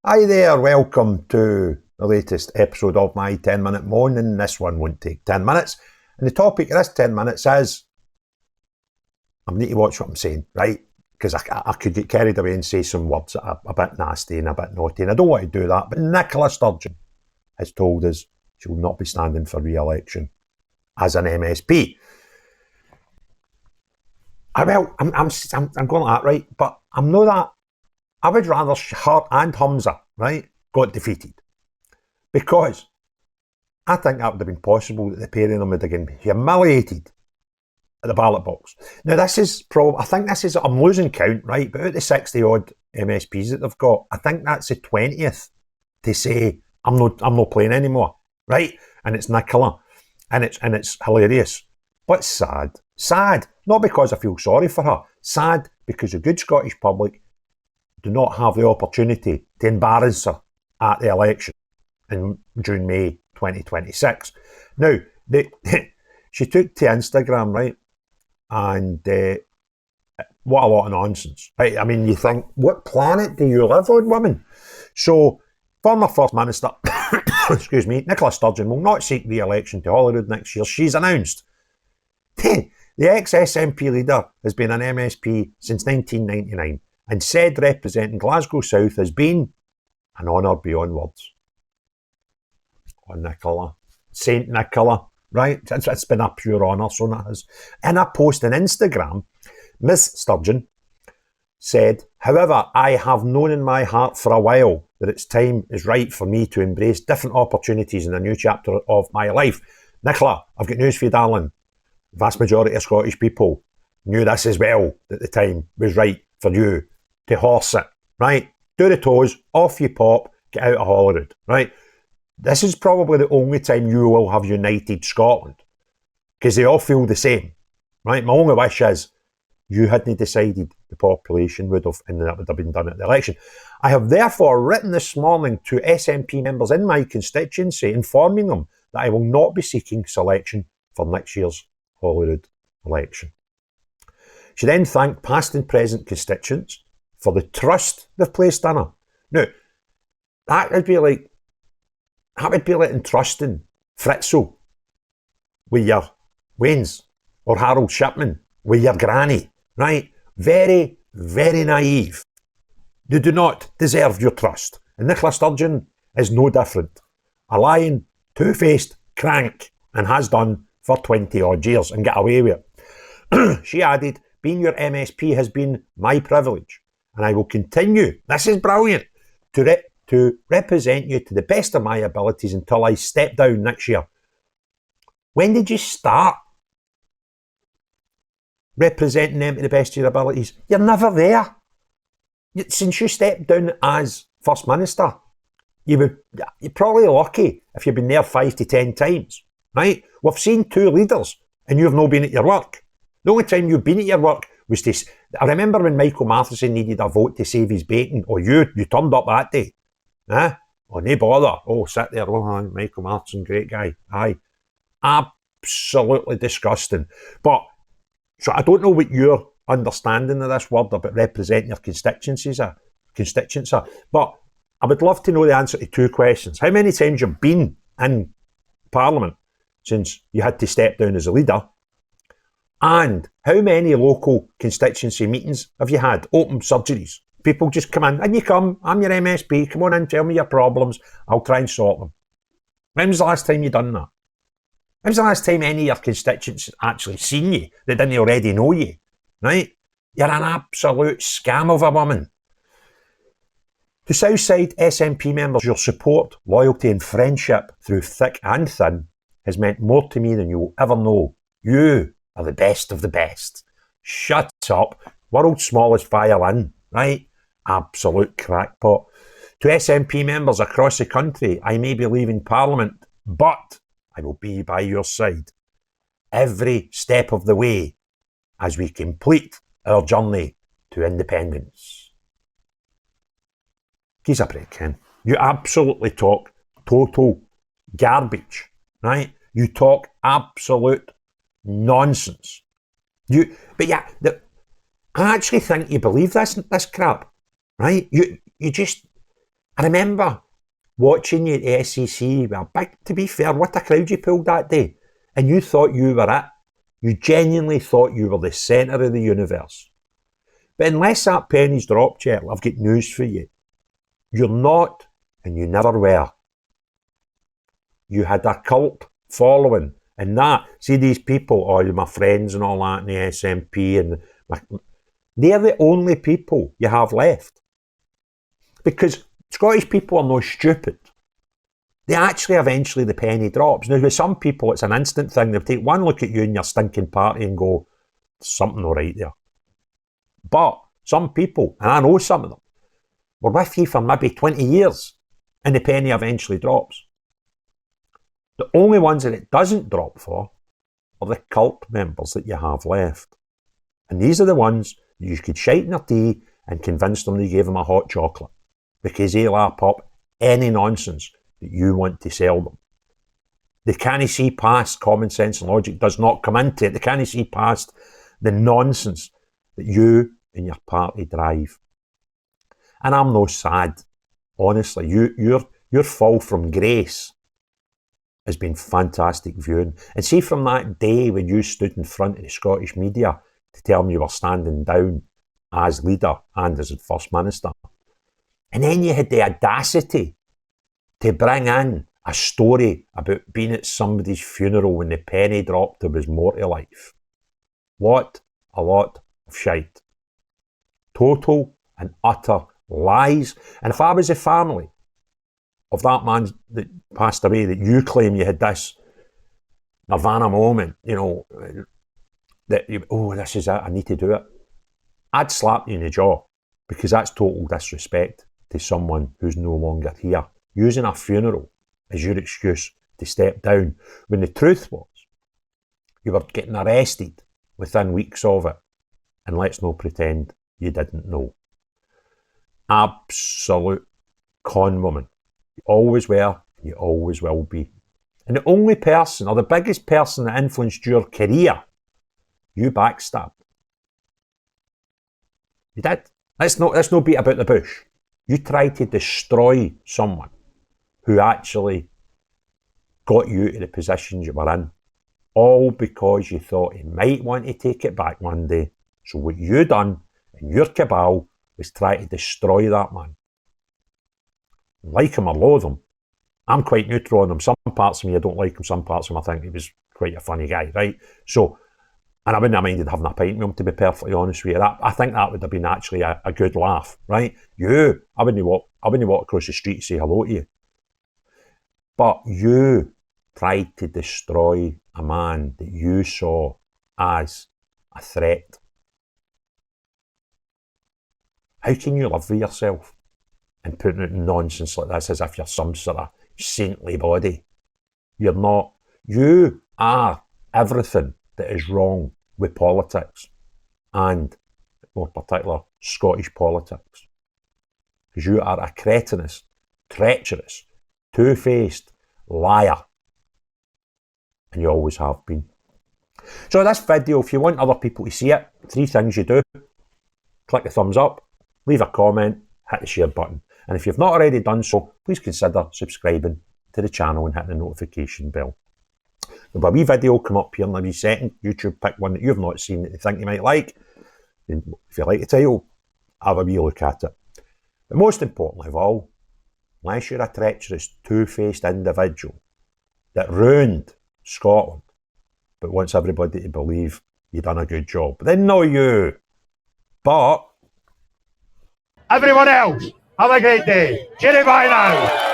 Hi there, welcome to the latest episode of my 10-minute moan, and this one won't take 10 minutes. And the topic of this 10 minutes is, I need to watch what I'm saying, right? Because I could get carried away and say some words that are a bit nasty and a bit naughty, and I don't want to do that. But Nicola Sturgeon has told us she will not be standing for re-election as an MSP. I'm going like that, right? But I'm not that. I would rather her and Humza, right, got defeated. Because I think that would have been possible that the pair of them would have been humiliated at the ballot box. Now, this is probably, I think this is, I'm losing count, right, but out of the 60 odd MSPs that they've got, I think that's the 20th to say, I'm not playing anymore, right? And it's Nicola. And it's hilarious. But sad. Sad. Not because I feel sorry for her. Sad because the good Scottish public do not have the opportunity to embarrass her at the election in June, May 2026. Now, she took to Instagram, right? And what a lot of nonsense, right? I mean, you think, what planet do you live on, woman? So, former First Minister, excuse me, Nicola Sturgeon will not seek re-election to Holyrood next year. She's announced. The ex-SNP leader has been an MSP since 1999 and said representing Glasgow South has been an honour beyond words. Oh, Nicola. Saint Nicola, right? It's been a pure honour, so that is. In a post on Instagram, Ms. Sturgeon said, however, I have known in my heart for a while that its time is right for me to embrace different opportunities in a new chapter of my life. Nicola, I've got news for you, darling. The vast majority of Scottish people knew this as well, that the time was right for you to horse it, right? Do the toes, off you pop, get out of Holyrood, right? This is probably the only time you will have united Scotland, because they all feel the same, right? My only wish is you hadn't decided the population would have, and that would have been done at the election. I have therefore written this morning to SNP members in my constituency, informing them that I will not be seeking selection for next year's Holyrood election. She then thanked past and present constituents for the trust they've placed in her. Now, that would be like entrusting Fritzl with your Waynes or Harold Shipman with your granny, right? Very, very naive. They do not deserve your trust. And Nicola Sturgeon is no different. A lying, two-faced crank, and has done for 20 odd years and get away with it. She added, being your MSP has been my privilege, and I will continue, this is brilliant, to represent you to the best of my abilities until I step down next year. When did you start representing them to the best of your abilities? You're never there. Since you stepped down as First Minister, you're probably lucky if you've been there 5 to 10 times, right? We've seen 2 leaders and you've not been at your work. The only time you've been at your work was to... I remember when Michael Matheson needed a vote to save his bacon, or you turned up that day. Huh? Oh, no bother. Oh, sit there. Oh, Michael Matheson, great guy. Aye. Absolutely disgusting. But, so I don't know what your understanding of this word about representing your constituents are. But I would love to know the answer to 2 questions. How many times you've been in Parliament since you had to step down as a leader? And how many local constituency meetings have you had? Open surgeries. People just come in, and you come, I'm your MSP, come on in, tell me your problems, I'll try and sort them. When was the last time you done that? When was the last time any of your constituents actually seen you that didn't already know you? Right? You're an absolute scam of a woman. To Southside SNP members, your support, loyalty and friendship through thick and thin has meant more to me than you will ever know. You are the best of the best. Shut up. World's smallest violin, right? Absolute crackpot. To SNP members across the country, I may be leaving Parliament, but I will be by your side every step of the way as we complete our journey to independence. He's a break, Ken. You absolutely talk total garbage, right? You talk absolute nonsense. I actually think you believe this crap, right? You just, I remember watching you at the SEC, well, big, to be fair, what a crowd you pulled that day. And you thought you were it. You genuinely thought you were the centre of the universe. But unless that penny's dropped yet, I've got news for you. You're not, and you never were. You had a cult following, and that, see these people, oh, my friends and all that in the SNP, and they're the only people you have left. Because Scottish people are no stupid. They actually eventually the penny drops. Now with some people it's an instant thing. They'll take one look at you and your stinking party and go, there's something all right there. But some people, and I know some of them, were with you for maybe 20 years and the penny eventually drops. The only ones that it doesn't drop for are the cult members that you have left. And these are the ones you could shite in their tea and convince them you gave them a hot chocolate, because they lap up any nonsense that you want to sell them. They can't see past common sense and logic, does not come into it. They can't see past the nonsense that you and your party drive. And I'm no sad, honestly. Your fall from grace has been fantastic viewing. And see, from that day when you stood in front of the Scottish media to tell me you were standing down as leader and as First Minister, and then you had the audacity to bring in a story about being at somebody's funeral when the penny dropped there was more to life. What a lot of shite. Total and utter lies. And if I was the family of that man that passed away, that you claim you had this nirvana moment, you know, that you, oh, this is it, I need to do it, I'd slap you in the jaw, because that's total disrespect to someone who's no longer here, using a funeral as your excuse to step down, when the truth was you were getting arrested within weeks of it, and let's not pretend you didn't know. Absolute con woman. You always were, you always will be. And the only person, or the biggest person that influenced your career, you backstabbed. You did. Let's not beat about the bush. You tried to destroy someone who actually got you to the positions you were in, all because you thought he might want to take it back one day. So what you done in your cabal was try to destroy that man. Like him or loathe him, I'm quite neutral on him. Some parts of me I don't like him, some parts of him I think he was quite a funny guy, right? So, and I wouldn't have minded having a pint with him, to be perfectly honest with you. I think that would have been actually a good laugh, right? I wouldn't walk across the street and say hello to you. But you tried to destroy a man that you saw as a threat. How can you live with yourself and putting out nonsense like this as if you're some sort of saintly body? You're not. You are everything that is wrong with politics, and more particular Scottish politics. Because you are a cretinous, treacherous, two-faced liar. And you always have been. So this video, if you want other people to see it, 3 things you do. Click the thumbs up, leave a comment, hit the share button. And if you've not already done so, please consider subscribing to the channel and hit the notification bell. There'll be a wee video come up here in a wee second. YouTube pick one that you've not seen that you think you might like. And if you like the title, have a wee look at it. But most importantly of all, unless you're a treacherous, two-faced individual that ruined Scotland, but wants everybody to believe you've done a good job, then no you. But everyone else, have a great day. Cheerio, bye now.